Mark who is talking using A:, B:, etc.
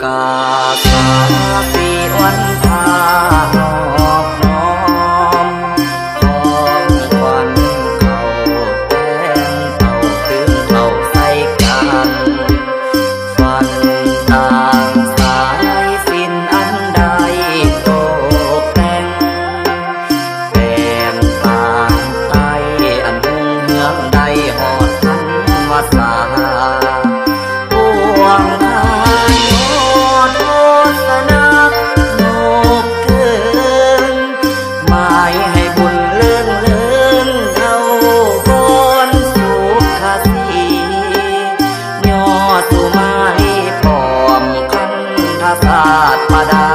A: กาสาสีวันพาหอบน้อมของขวัญเขาแต่งเอาถึงเขาใส่กันฝันต่างสายสินอันใดตกแต่งแต้มต่างไตอันหุ่งเหืองใดหอดทันวาสาปวงทายโทษนาโนกเถินหมายให้บุญเลื่องเลื่อนเอาบนสุขสีย่อสุมาลีพร้อมคันทศาสตร์ประดา